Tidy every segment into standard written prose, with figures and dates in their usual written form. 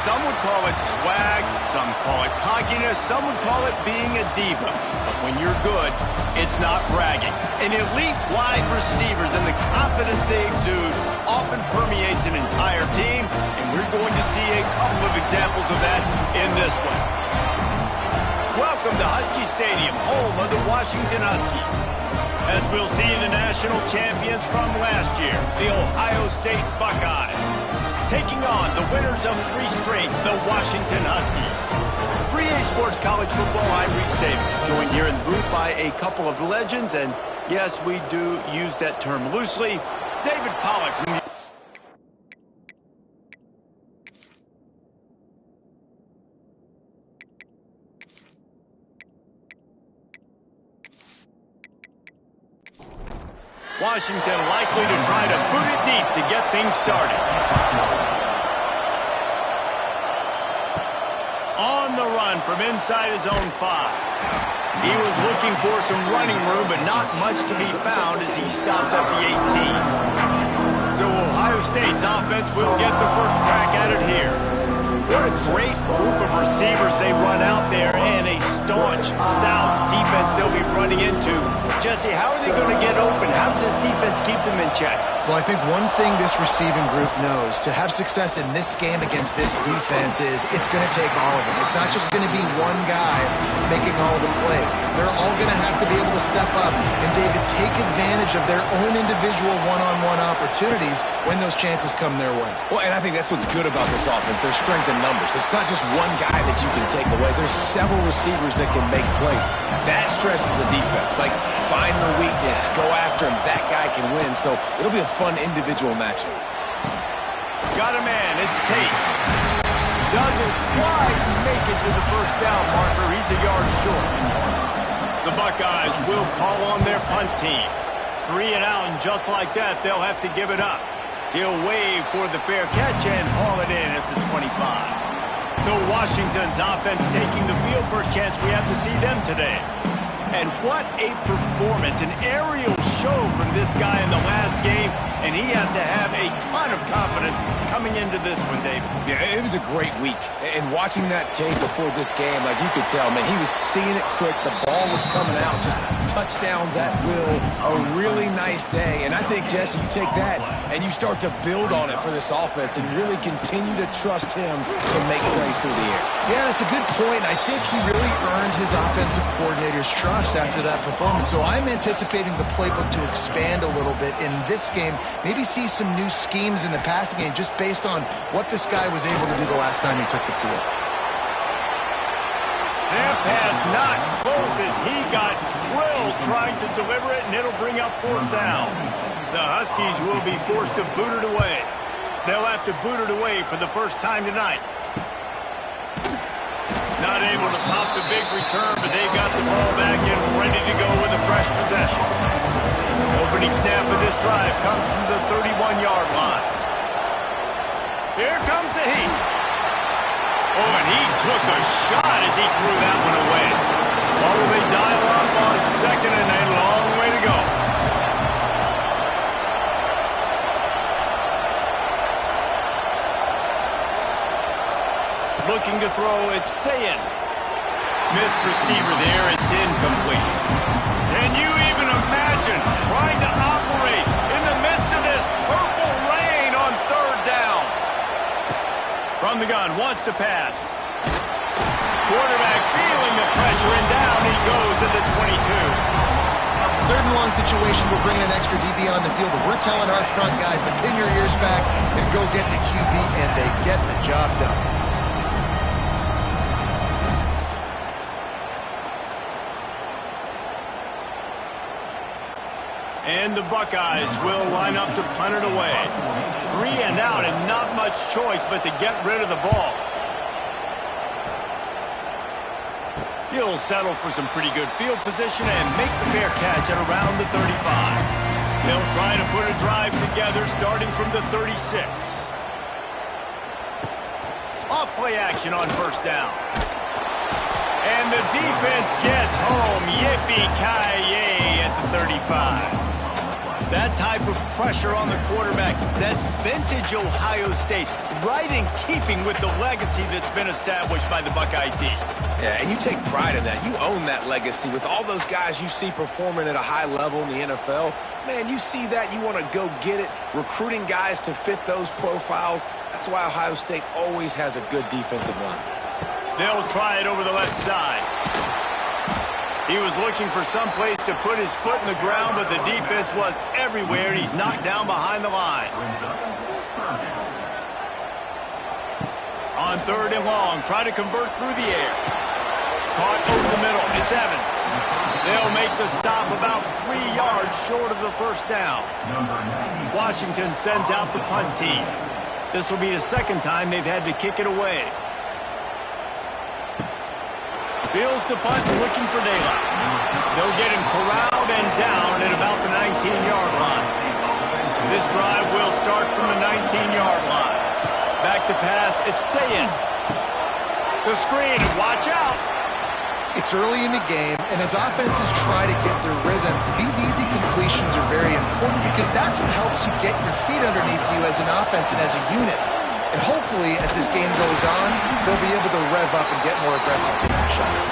Some would call it swag, some call it cockiness, some would call it being a diva. But when you're good, it's not bragging. An elite wide receivers and the confidence they exude often permeates an entire team, and we're going to see a couple of examples of that in this one. Welcome to Husky Stadium, home of the Washington Huskies. As we'll see the national champions from last year, the Ohio State Buckeyes, taking on the winners of 3 straight, the Washington Huskies. For EA Sports College Football, I'm Reese Davis, joined here in the booth by a couple of legends, and yes, we do use that term loosely. David Pollack. Washington likely to try to boot it deep to get things started. On the run from inside his own 5. He was looking for some running room, but not much to be found as he stopped at the 18. So Ohio State's offense will get the first crack at it here. What a great group of receivers they run out there, and a staunch, stout defense they'll be running into. Jesse, how are they going to get open? How does this defense keep them in check? Well, I think one thing this receiving group knows, to have success in this game against this defense, is it's going to take all of them. It's not just going to be one guy making all the plays. They're all going to have to be able to step up and, David, take advantage of their own individual one-on-one opportunities when those chances come their way. Well, and I think that's what's good about this offense, their strength in numbers. It's not just one guy that you can take away. There's several receivers that can make plays. That stresses the defense. Like, find the weakness, go after him. That guy can win. So it'll be a fun individual matchup. Got a man. It's Tate. Doesn't quite make it to the first down marker. He's a yard short. The Buckeyes will call on their punt team. 3 and out, and just like that, they'll have to give it up. He'll wave for the fair catch and haul it in at the 25. So Washington's offense taking the field. First chance we have to see them today. And what a performance, an aerial show from this guy in the last game, and he has to have a ton of confidence coming into this one, David. Yeah, it was a great week. And watching that tape before this game, like you could tell, man, he was seeing it quick. The ball was coming out, just touchdowns at will. A really nice day. And I think, Jesse, you take that and you start to build on it for this offense and really continue to trust him to make plays through the air. Yeah, that's a good point. I think he really earned his offensive coordinator's trust after that performance. So I'm anticipating the playbook to expand a little bit in this game. Maybe see some new schemes in the passing game just based on what this guy was able to do the last time he took the field. That pass not close as he got drilled trying to deliver it, and it'll bring up 4th down. The Huskies will be forced to boot it away. They'll have to boot it away for the first time tonight. Not able to pop the big return, but they've got the ball back and ready to go with a fresh possession. Opening snap of this drive comes from the 31-yard line. Here comes the heat. Oh, and he took a shot as he threw that one away. What will they dial up on 2nd and a long way to go? Looking to throw, it's Sayin. Missed receiver there, it's incomplete. Can you even imagine trying to operate in the midst of this purple rain on 3rd down? From the gun, wants to pass. Quarterback feeling the pressure, and down he goes at the 22. 3rd and long situation, we're bringing an extra DB on the field, and we're telling our front guys to pin your ears back and go get the QB, and they get the job done. And the Buckeyes will line up to punt it away. 3 and out, and not much choice but to get rid of the ball. He'll settle for some pretty good field position and make the fair catch at around the 35. They'll try to put a drive together starting from the 36. Off play action on 1st down. And the defense gets home. Yippee-ki-yay at the 35. That type of pressure on the quarterback, that's vintage Ohio State, right in keeping with the legacy that's been established by the Buckeye team. Yeah, and you take pride in that. You own that legacy with all those guys you see performing at a high level in the NFL. Man, you see that, you want to go get it, recruiting guys to fit those profiles. That's why Ohio State always has a good defensive line. They'll try it over the left side. He was looking for some place to put his foot in the ground, but the defense was everywhere, and he's knocked down behind the line. On 3rd and long, try to convert through the air. Caught over the middle. It's Evans. They'll make the stop about 3 yards short of the first down. Washington sends out the punt team. This will be the second time they've had to kick it away. Fields the punt, looking for daylight. They'll get him corralled and down at about the 19-yard line. This drive will start from the 19-yard line. Back to pass, it's Sayin. The screen, watch out. It's early in the game, and as offenses try to get their rhythm, these easy completions are very important because that's what helps you get your feet underneath you as an offense and as a unit. And hopefully, as this game goes on, they'll be able to rev up and get more aggressive taking shots.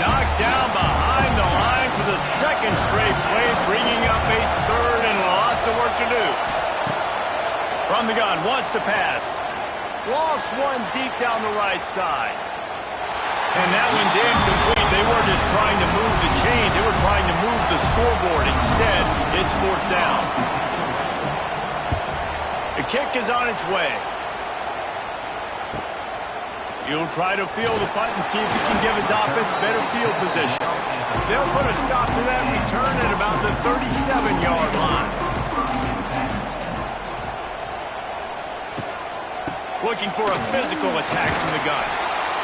Knocked down behind the line for the second straight play, bringing up a 3rd and lots of work to do. From the gun, wants to pass. Lost one deep down the right side. And that one's incomplete. They were just trying to move the chains. They were trying to move the scoreboard. Instead, it's 4th down. The kick is on its way. He'll try to field the punt and see if he can give his offense better field position. They'll put a stop to that return at about the 37-yard line. Looking for a physical attack from the gun.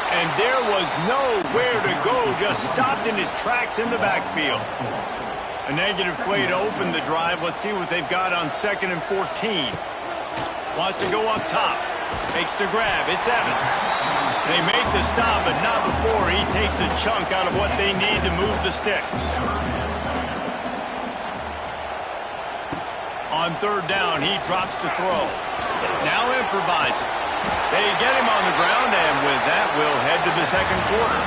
And there was nowhere to go, just stopped in his tracks in the backfield. A negative play to open the drive. Let's see what they've got on 2nd and 14. Wants to go up top. Makes the grab. It's Evans. They make the stop, but not before he takes a chunk out of what they need to move the sticks. On 3rd down, he drops to throw. Now improvising. They get him on the ground, and with that, we'll head to the second quarter.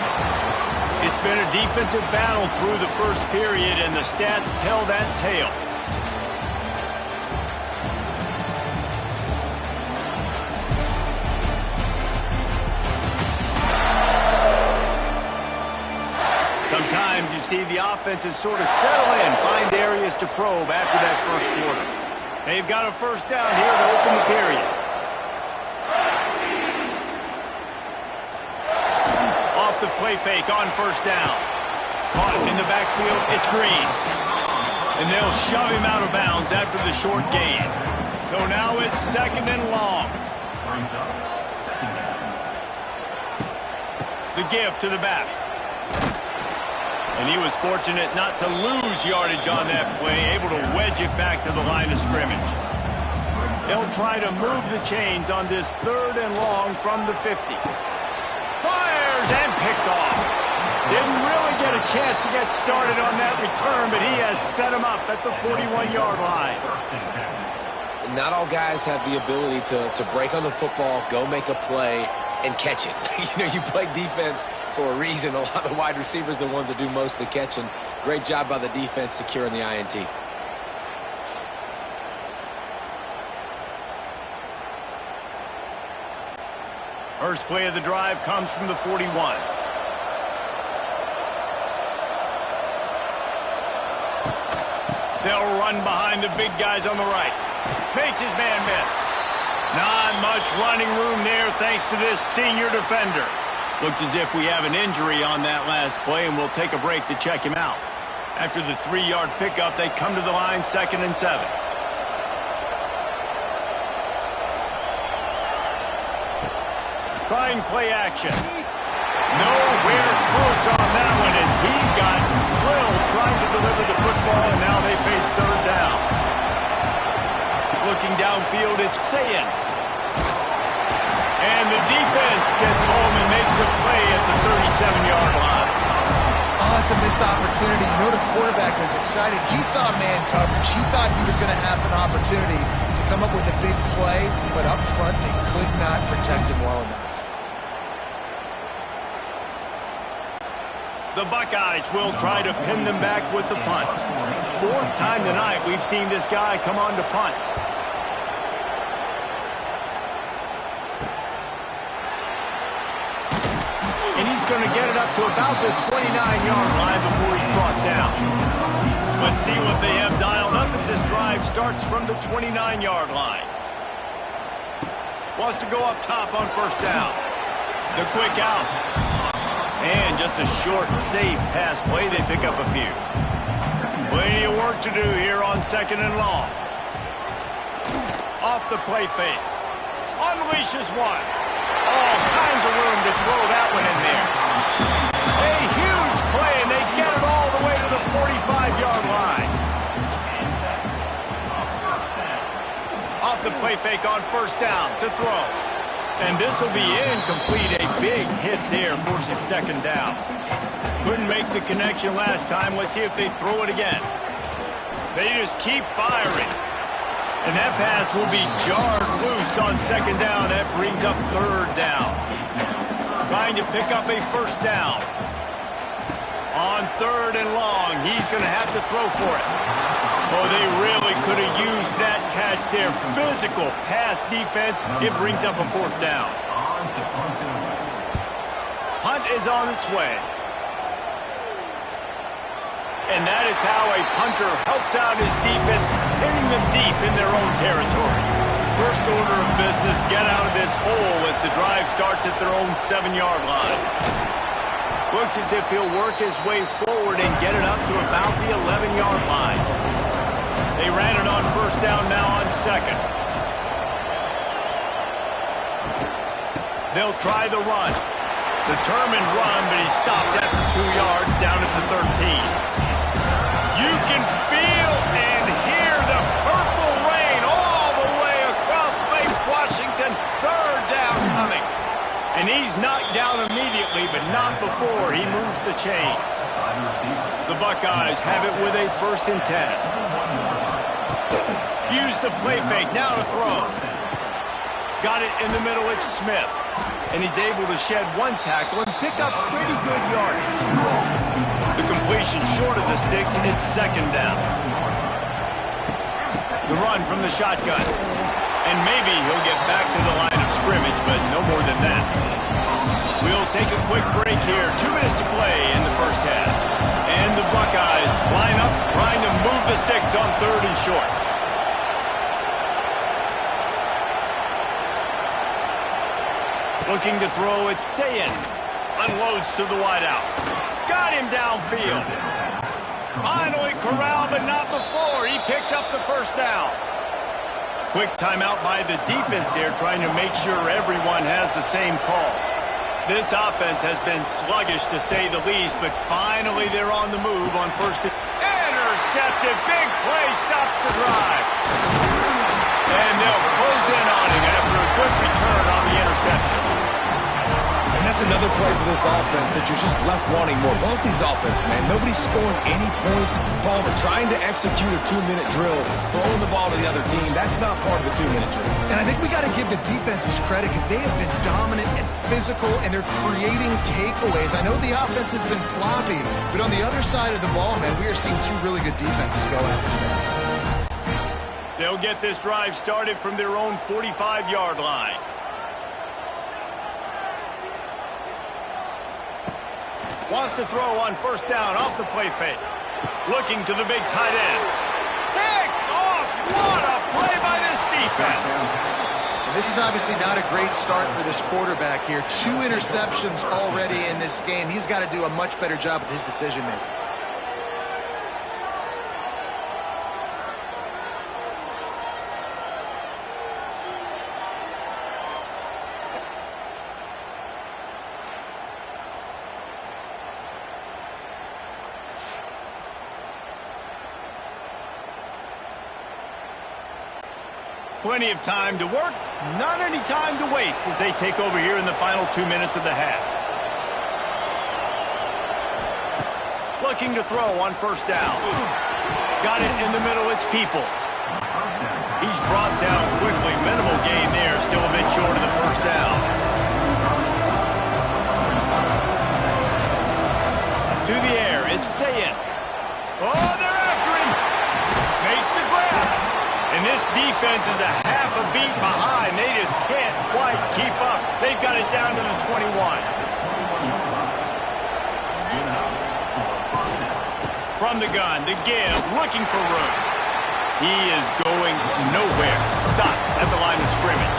It's been a defensive battle through the first period, and the stats tell that tale. Sometimes you see the offenses sort of settle in, find areas to probe after that first quarter. They've got a first down here to open the period. Off the play fake on first down. Caught in the backfield, it's Green. And they'll shove him out of bounds after the short gain. So now it's 2nd and long. The give to the back. And he was fortunate not to lose yardage on that play, able to wedge it back to the line of scrimmage. They'll try to move the chains on this 3rd and long from the 50. Fires and picked off. Didn't really get a chance to get started on that return, but he has set him up at the 41-yard line. Not all guys have the ability to break on the football, go make a play, and catch it. You know, you play defense for a reason. A lot of the wide receivers are the ones that do most of the catching. Great job by the defense securing the INT. First play of the drive comes from the 41. They'll run behind the big guys on the right. Makes his man miss. Not much running room there thanks to this senior defender. Looks as if we have an injury on that last play, and we'll take a break to check him out. After the 3-yard pickup, they come to the line, 2nd and 7. Trying play action. Nowhere close on that one as he got drilled trying to deliver the football, and now they face 3rd down. Looking downfield, it's Sayin. And the defense gets home and makes a play at the 37-yard line. Oh, it's a missed opportunity. opportunity. You know the quarterback was excited. He saw man coverage. He thought he was going to have an opportunity to come up with a big play, but up front they could not protect him well enough. The Buckeyes will try to pin them back with the punt. Fourth time tonight we've seen this guy come on to punt. And he's going to get it up to about the 29-yard line before he's brought down. Let's see what they have dialed up as this drive starts from the 29-yard line. Wants to go up top on first down. The quick out. And just a short, safe pass play. They pick up a few. Plenty of work to do here on second and long. Off the play fake. Unleashes one. All kinds of room to throw that one in there. A huge play, and they get it all the way to the 45-yard line. Off the play fake on first down to throw. And this will be incomplete. A big hit there forces second down. Couldn't make the connection last time. Let's see if they throw it again. They just keep firing. And that pass will be jarred loose on second down. That brings up third down. Trying to pick up a first down. On third and long, he's going to have to throw for it. Oh, they really could have used that catch there. Physical pass defense. It brings up a fourth down. Punt is on its way. And that is how a punter helps out his defense, pinning them deep in their own territory. First order of business, get out of this hole as the drive starts at their own 7-yard line. Looks as if he'll work his way forward and get it up to about the 11-yard line. They ran it on first down, now on second. They'll try the run. Determined run, but he stopped after 2 yards down at the 13. You can feel and hear the purple rain all the way across Lake Washington. Third down coming. And he's knocked down immediately, but not before he moves the chains. The Buckeyes have it with a 1st and 10. Use the play fake, now to throw. Got it in the middle, it's Smith. And he's able to shed one tackle and pick up pretty good yardage. The completion short of the sticks, it's second down. The run from the shotgun. And maybe he'll get back to the line of scrimmage, but no more than that. We'll take a quick break here. 2 minutes to play in the first half. And the Buckeyes line up, trying to move the sticks on third and short. Looking to throw, it's Sayin. Unloads to the wideout. Got him downfield. Finally corralled, but not before. He picks up the first down. Quick timeout by the defense there, trying to make sure everyone has the same call. This offense has been sluggish, to say the least, but finally they're on the move on first. Intercepted. Big play stops the drive. And they'll close in on him after a good return on the interception. And that's another play for this offense that you're just left wanting more. Both these offenses, man, nobody's scoring any points. Palmer trying to execute a 2-minute drill, throwing the ball to the other team. That's not part of the 2-minute drill. And I think we got to give the defenses credit because they have been dominant and physical, and they're creating takeaways. I know the offense has been sloppy, but on the other side of the ball, man, we are seeing 2 really good defenses go at it today. They'll get this drive started from their own 45-yard line. Wants to throw on first down off the play fake. Looking to the big tight end. Picked off. What a play by this defense. And this is obviously not a great start for this quarterback here. 2 interceptions already in this game. He's got to do a much better job with his decision-making. Plenty of time to work, not any time to waste as they take over here in the final 2 minutes of the half. looking to throw on first down. Got it in the middle. It's Peoples. He's brought down quickly. Minimal gain there. Still a bit short of the first down. To the air. It's Sayet. Oh, they're after him. Makes the grab. And this defense is a half a beat behind. They just can't quite keep up. They've got it down to the 21. From the gun, to give, looking for room. He is going nowhere. Stop at the line of scrimmage.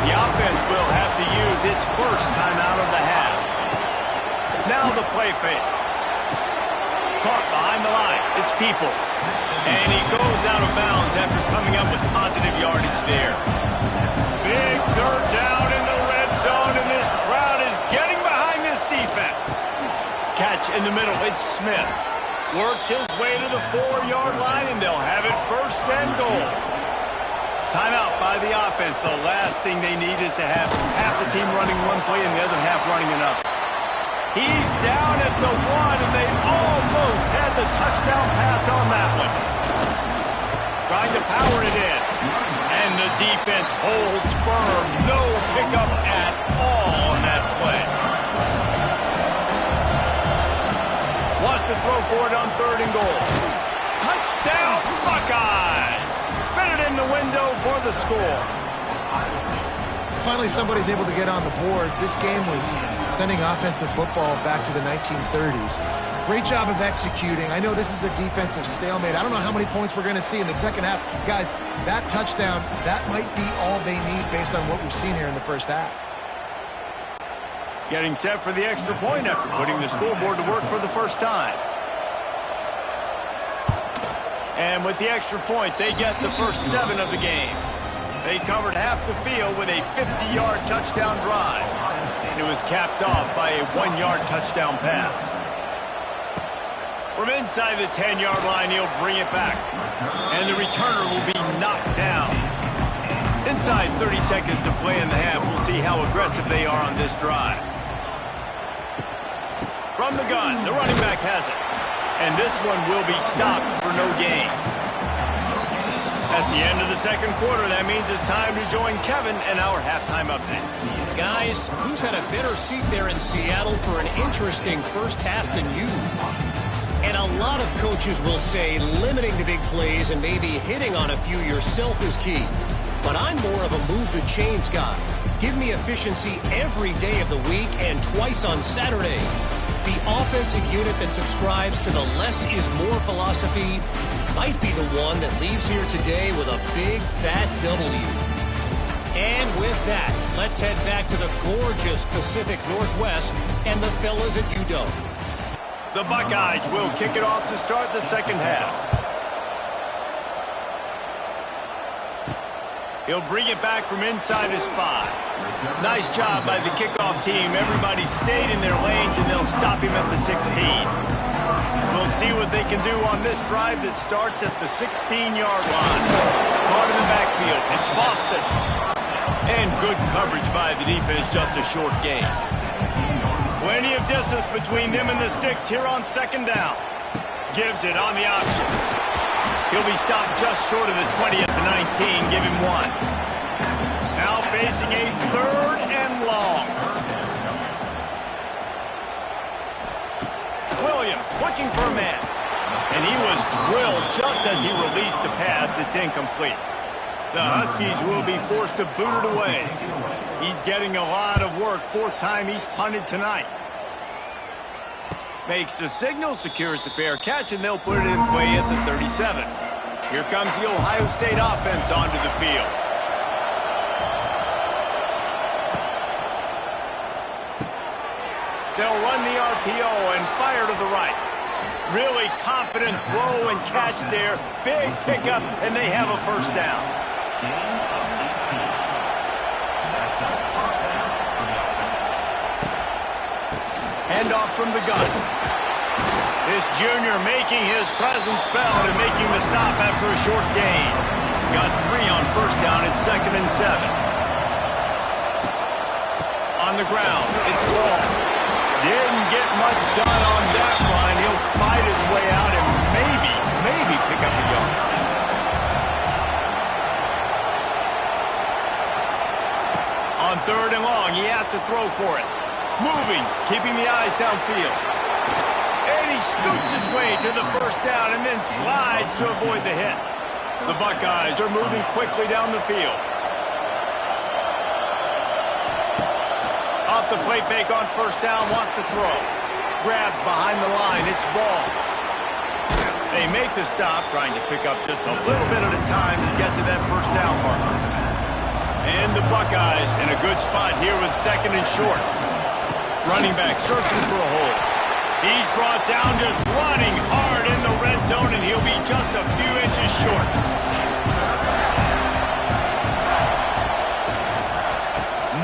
The offense will have to use its first timeout of the half. Now the play fake. Caught behind the line. It's Peoples. And he goes out of bounds after coming up with positive yardage there. Big third down in the red zone, and this crowd is getting behind this defense. Catch in the middle. It's Smith. Works his way to the 4-yard line, and they'll have it first and goal. Timeout by the offense. The last thing they need is to have half the team running one play and the other half running another. He's down at the 1, and they almost had the touchdown pass on that one. Trying to power it in. And the defense holds firm. No pickup at all on that play. Wants to throw for it on 3rd and goal. Touchdown, Buckeyes! Fit it in the window for the score. Finally, somebody's able to get on the board. This game was sending offensive football back to the 1930s. Great job of executing. I know this is a defensive stalemate. I don't know how many points we're going to see in the second half. Guys, that touchdown, that might be all they need based on what we've seen here in the first half. Getting set for the extra point after putting the scoreboard to work for the first time. And with the extra point, they get the first 7 of the game. They covered half the field with a 50-yard touchdown drive. And it was capped off by a 1-yard touchdown pass. From inside the 10-yard line, he'll bring it back. And the returner will be knocked down. Inside 30 seconds to play in the half. We'll see how aggressive they are on this drive. From the gun, the running back has it. And this one will be stopped for no gain. That's the end of the second quarter. That means it's time to join Kevin and our halftime update. Guys, who's had a better seat there in Seattle for an interesting first half than you? And a lot of coaches will say limiting the big plays and maybe hitting on a few yourself is key. But I'm more of a move the chains guy. Give me efficiency every day of the week and twice on Saturday. The offensive unit that subscribes to the less is more philosophy might be the one that leaves here today with a big fat W. And with that, let's head back to the gorgeous Pacific Northwest and the fellas at UW. The Buckeyes will kick it off to start the second half. He'll bring it back from inside his 5. Nice job by the kickoff team. Everybody stayed in their lanes, and they'll stop him at the 16. We'll see what they can do on this drive that starts at the 16-yard line. Caught in the backfield. It's Boston. And good coverage by the defense, just a short gain. Plenty of distance between them and the sticks here on second down. Gives it on the option. He'll be stopped just short of the 20 at the 19. Give him 1. Now facing a 3rd and long. Williams looking for a man. And he was drilled just as he released the pass. It's incomplete. The Huskies will be forced to boot it away. He's getting a lot of work. 4th time he's punted tonight. Makes the signal, secures the fair catch, and they'll put it in play at the 37. Here comes the Ohio State offense onto the field. They'll run the RPO and fire to the right. Really confident throw and catch there. Big pickup, and they have a first down. Handoff from the gun. This junior making his presence felt and making the stop after a short gain. Got 3 on first down at 2nd and 7. On the ground, it's Ball. Didn't get much done on that run. He'll to throw for it. Moving, keeping the eyes downfield. And he scoots his way to the first down and then slides to avoid the hit. The Buckeyes are moving quickly down the field. Off the play fake on first down, wants to throw. Grabbed behind the line, it's ball. They make the stop, trying to pick up just a little bit at a time to get to that first down marker. And the Buckeyes in a good spot here with second and short. Running back searching for a hole. He's brought down just running hard in the red zone, and he'll be just a few inches short.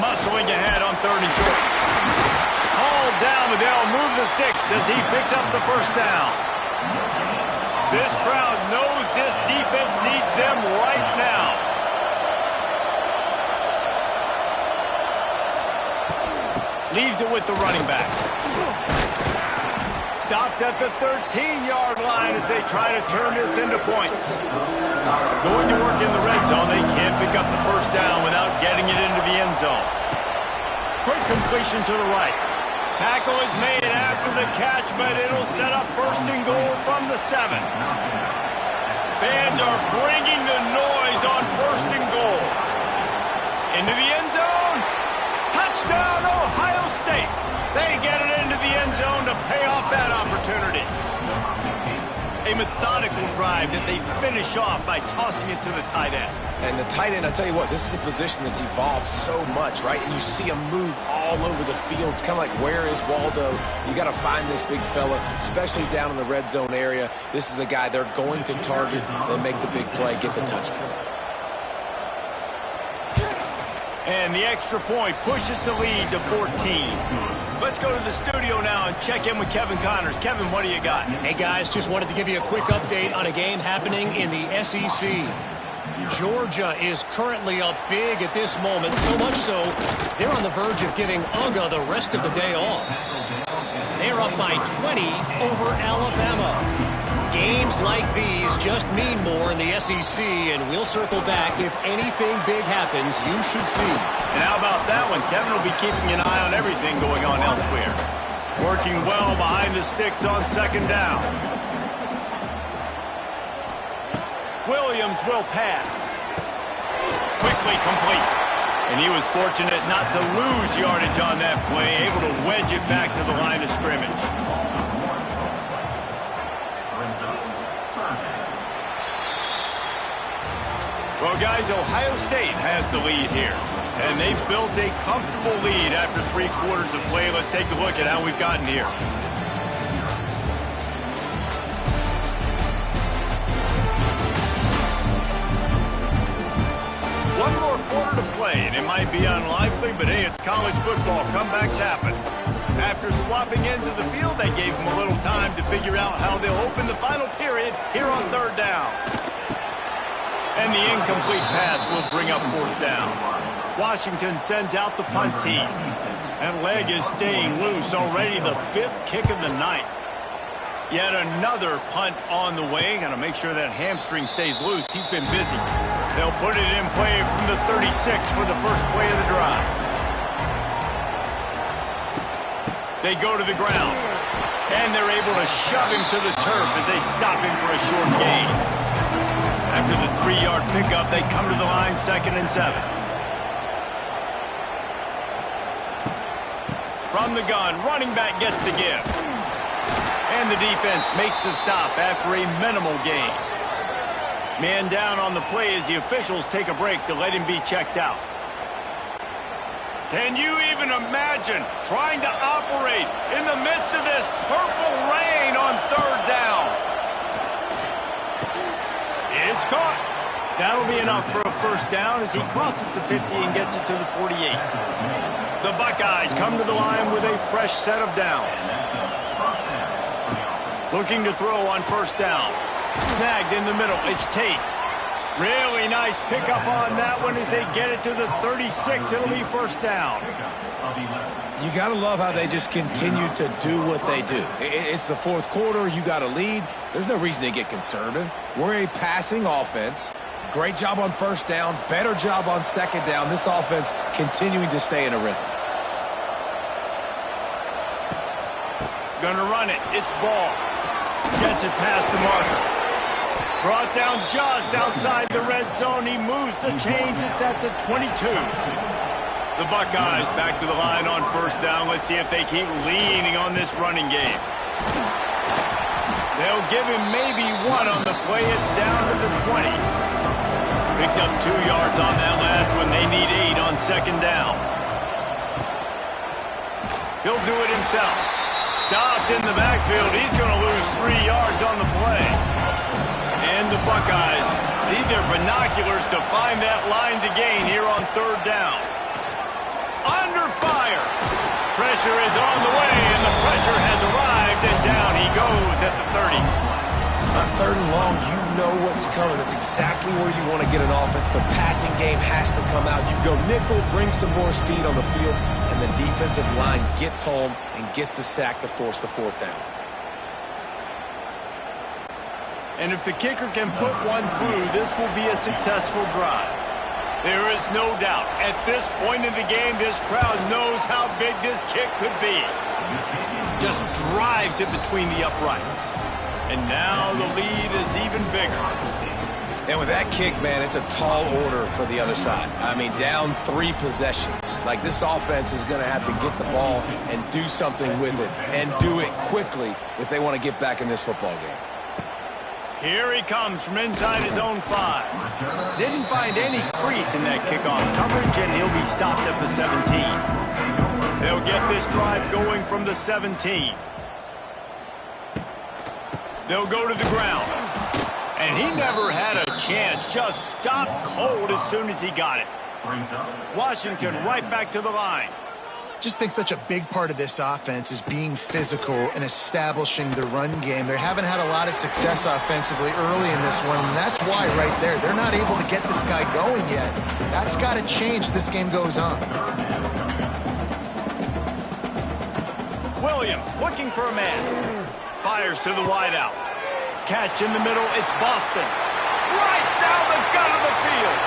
Muscling ahead on third and short. Hauled down, but they'll move the sticks as he picks up the first down. This crowd knows this defense needs them right now. Leaves it with the running back. Stopped at the 13-yard line as they try to turn this into points. Going to work in the red zone, they can't pick up the first down without getting it into the end zone. Quick completion to the right. Tackle is made after the catch, but it'll set up first and goal from the 7. Fans are bringing the noise on first and goal. Into the end zone. Touchdown, Ohio State. They get it into the end zone to pay off that opportunity. A methodical drive that they finish off by tossing it to the tight end. And the tight end, I tell you what, this is a position that's evolved so much, right? And you see him move all over the field. It's kind of like, where is Waldo? You got to find this big fella, especially down in the red zone area. This is the guy they're going to target. They make the big play, get the touchdown. And the extra point pushes the lead to 14. Let's go to the studio now and check in with Kevin Connors. Kevin, what do you got? Hey, guys, just wanted to give you a quick update on a game happening in the SEC. Georgia is currently up big at this moment, so much so they're on the verge of giving UGA the rest of the day off. They're up by 20 over Alabama. Games like these just mean more in the SEC, and we'll circle back if anything big happens you should see. And how about that one? Kevin will be keeping an eye on everything going on elsewhere. Working well behind the sticks on second down. Williams will pass. Quickly complete. And he was fortunate not to lose yardage on that play, able to wedge it back to the line of scrimmage. Well, guys, Ohio State has the lead here. And they've built a comfortable lead after 3 quarters of play. Let's take a look at how we've gotten here. One more quarter to play, and it might be unlikely, but hey, it's college football. Comebacks happen. After swapping into the field, they gave them a little time to figure out how they'll open the final period here on third down. And the incomplete pass will bring up fourth down. Washington sends out the punt team. That leg is staying loose, already the 5th kick of the night. Yet another punt on the way. Got to make sure that hamstring stays loose. He's been busy. They'll put it in play from the 36 for the first play of the drive. They go to the ground. And they're able to shove him to the turf as they stop him for a short gain. After the 3-yard pickup, they come to the line, 2nd and 7. From the gun, running back gets the give. And the defense makes the stop after a minimal gain. Man down on the play as the officials take a break to let him be checked out. Can you even imagine trying to operate in the midst of this purple rain on third down? It's caught. That'll be enough for a first down as he crosses the 50 and gets it to the 48. The Buckeyes come to the line with a fresh set of downs. Looking to throw on first down. Snagged in the middle. It's Tate. Really nice pickup on that one as they get it to the 36. It'll be first down. You got to love how they just continue to do what they do. It's the 4th quarter. You got a lead. There's no reason to get conservative. We're a passing offense. Great job on first down. Better job on second down. This offense continuing to stay in a rhythm. Gonna run it. It's ball. Gets it past the marker. Brought down just outside the red zone. He moves the chains. It's at the 22. The Buckeyes back to the line on first down. Let's see if they keep leaning on this running game. They'll give him maybe one on the play. It's down to the 20. Picked up 2 yards on that last one. They need 8 on second down. He'll do it himself. Stopped in the backfield. He's going to lose 3 yards on the play. And the Buckeyes need their binoculars to find that line to gain here on third down. Under fire. Pressure is on the way, and the pressure has arrived, and down he goes at the 30. On third and long, you know what's coming. That's exactly where you want to get an offense. The passing game has to come out. You go nickel, bring some more speed on the field, and the defensive line gets home and gets the sack to force the fourth down. And if the kicker can put one through, this will be a successful drive. There is no doubt, at this point in the game, this crowd knows how big this kick could be. Just drives it between the uprights. And now the lead is even bigger. And with that kick, man, it's a tall order for the other side. I mean, down 3 possessions. Like, this offense is going to have to get the ball and do something with it, and do it quickly if they want to get back in this football game. Here he comes from inside his own 5. Didn't find any crease in that kickoff coverage, and he'll be stopped at the 17. They'll get this drive going from the 17. They'll go to the ground. And he never had a chance. Just stopped cold as soon as he got it. Washington right back to the line. Just think such a big part of this offense is being physical and establishing the run game. They haven't had a lot of success offensively early in this one, and that's why right there, they're not able to get this guy going yet. That's got to change as this game goes on. Williams looking for a man. Fires to the wideout. Catch in the middle, it's Boston. Right down the gut of the field.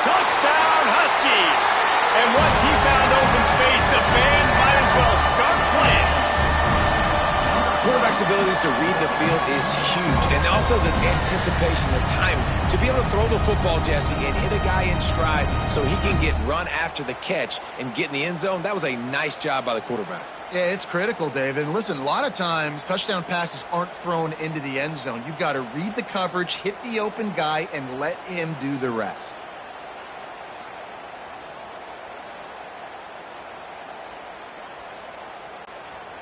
Touchdown, Huskies. And once he found open space, the band might as well start playing. Quarterback's abilities to read the field is huge. And also the anticipation, the time to be able to throw the football, Jesse, and hit a guy in stride so he can get run after the catch and get in the end zone. That was a nice job by the quarterback. Yeah, it's critical, David. And listen, a lot of times touchdown passes aren't thrown into the end zone. You've got to read the coverage, hit the open guy, and let him do the rest.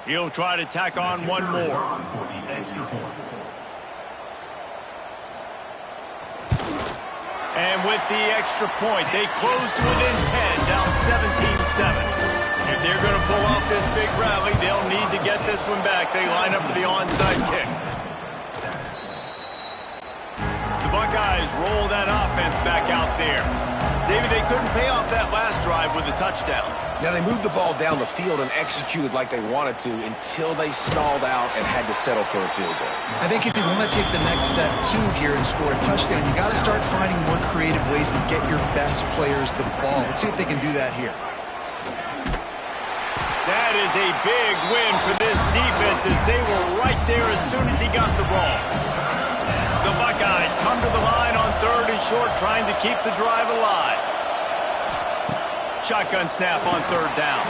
He'll try to tack on one more. And with the extra point, they close to within 10, down 17-7. If they're going to pull off this big rally, they'll need to get this one back. They line up for the onside kick. The Buckeyes roll that offense back out there. David, they couldn't pay off that last drive with a touchdown. Now, they moved the ball down the field and executed like they wanted to until they stalled out and had to settle for a field goal. I think if you want to take the next step, too, here and score a touchdown, you got to start finding more creative ways to get your best players the ball. Let's see if they can do that here. That is a big win for this defense as they were right there as soon as he got the ball. The Buckeyes come to the line on 3rd and short, trying to keep the drive alive. Shotgun snap on 3rd down.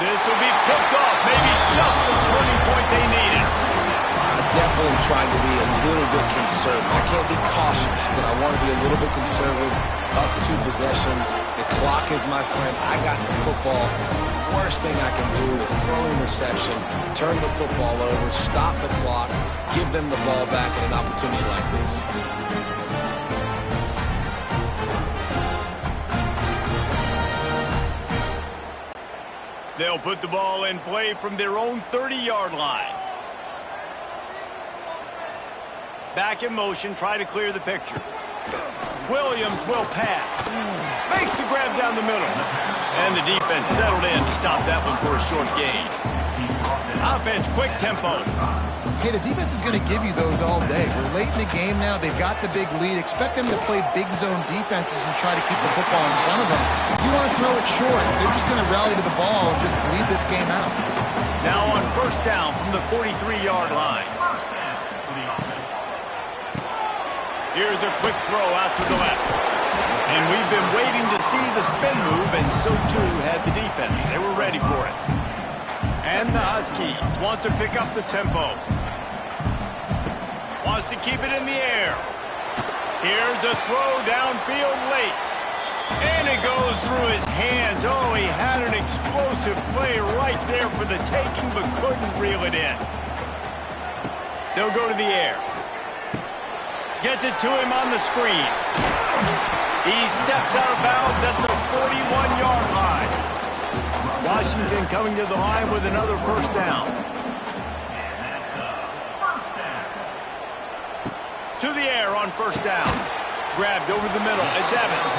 This will be picked off, maybe just the turning point they needed. I'm definitely trying to be a little bit conservative. I can't be cautious, but I want to be a little bit conservative. Up 2 possessions. The clock is my friend. I got the football. The worst thing I can do is throw an interception, turn the football over, stop the clock, give them the ball back at an opportunity like this. They'll put the ball in play from their own 30-yard line. Back in motion, try to clear the picture. Williams will pass. Makes the grab down the middle. And the defense settled in to stop that one for a short gain. Offense, quick tempo. Hey, the defense is going to give you those all day. We're late in the game now. They've got the big lead. Expect them to play big zone defenses and try to keep the football in front of them. If you want to throw it short, they're just going to rally to the ball and just bleed this game out. Now on first down from the 43-yard line. Here's a quick throw out to the left. And we've been waiting to see the spin move, and so too had the defense. They were ready for it. And the Huskies want to pick up the tempo. Wants to keep it in the air. Here's a throw downfield late. And it goes through his hands. Oh, he had an explosive play right there for the taking, but couldn't reel it in. They'll go to the air. Gets it to him on the screen. He steps out of bounds at the 41-yard line. Washington coming to the line with another first down. To the air on first down. Grabbed over the middle. It's Evans.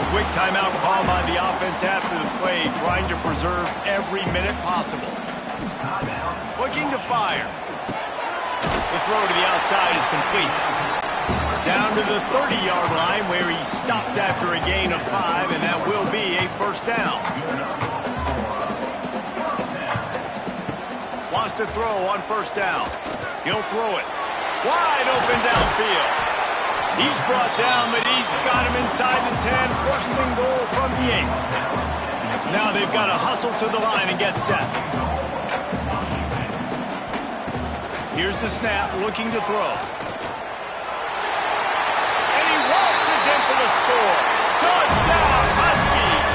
Quick timeout call by the offense after the play, trying to preserve every minute possible. Looking to fire. The throw to the outside is complete. Down to the 30-yard line where he stopped after a gain of 5, and that will be a first down. Wants to throw on first down. He'll throw it. Wide open downfield. He's brought down, but he's got him inside the 10. First and goal from the 8. Now they've got to hustle to the line and get set. Here's the snap, looking to throw. And he waltzes in for the score. Touchdown, Huskies!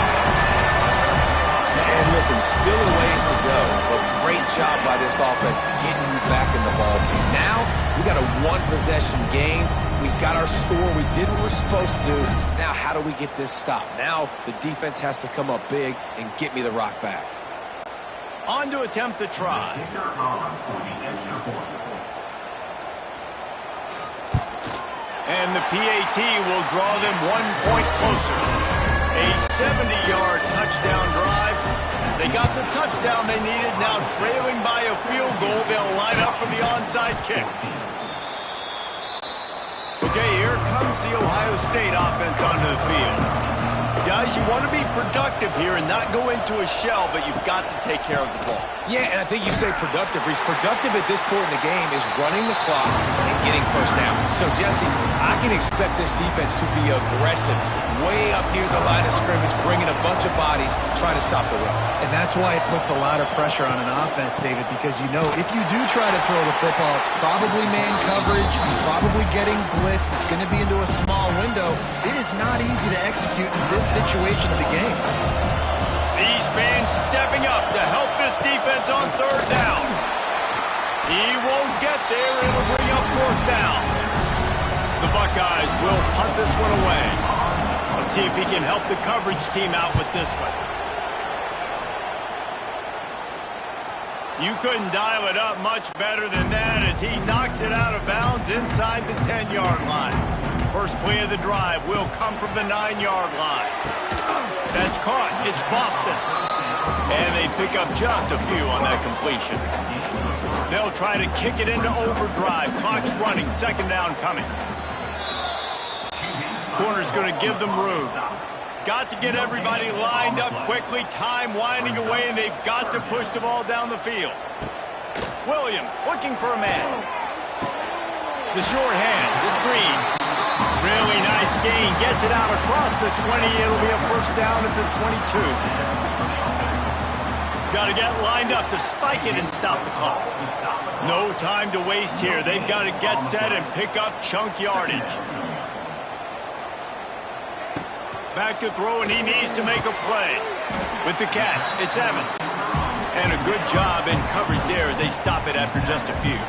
And listen, still a ways to go, but great job by this offense getting you back in the ball game. Now, we got a one-possession game. We got our score. We did what we're supposed to do. Now, how do we get this stopped? Now, the defense has to come up big and get me the rock back. On to attempt the try. And the PAT will draw them 1 point closer. A 70-yard touchdown drive. They got the touchdown they needed. Now trailing by a field goal, they'll line up for the onside kick. Okay, here comes the Ohio State offense onto the field. Guys, you want to be productive here and not go into a shell, but you've got to take care of the ball. Yeah, and I think you say productive. He's productive at this point in the game is running the clock and getting first down. So, Jesse, I can expect this defense to be aggressive, way up near the line of scrimmage, bringing a bunch of bodies, trying to stop the run. And that's why it puts a lot of pressure on an offense, David, because you know if you do try to throw the football, it's probably man coverage, probably getting blitzed. It's going to be into a small window. It is not easy to execute in this situation of the game. These fans stepping up to help this defense on third down. He won't get there. It'll bring up fourth down. The Buckeyes will punt this one away. Let's see if he can help the coverage team out with this one. You couldn't dial it up much better than that as he knocks it out of bounds inside the 10-yard line. First play of the drive will come from the 9-yard line. That's caught. It's Boston. And they pick up just a few on that completion. They'll try to kick it into overdrive. Clock's running. Second down coming. Corner's going to give them room. Got to get everybody lined up quickly. Time winding away, and they've got to push the ball down the field. Williams looking for a man. The short hands. It's Green. Really nice gain. Gets it out across the 20. It'll be a first down at the 22. Got to get lined up to spike it and stop the clock. No time to waste here. They've got to get set and pick up chunk yardage. Back to throw, and he needs to make a play. With the catch, it's Evans. And a good job in coverage there as they stop it after just a few.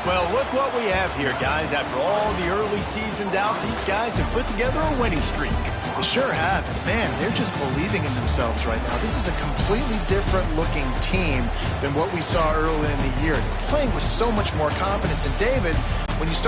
Well, look what we have here, guys. After all the early season doubts, these guys have put together a winning streak. They sure have. Man, they're just believing in themselves right now. This is a completely different looking team than what we saw early in the year. They're playing with so much more confidence. And David, when you start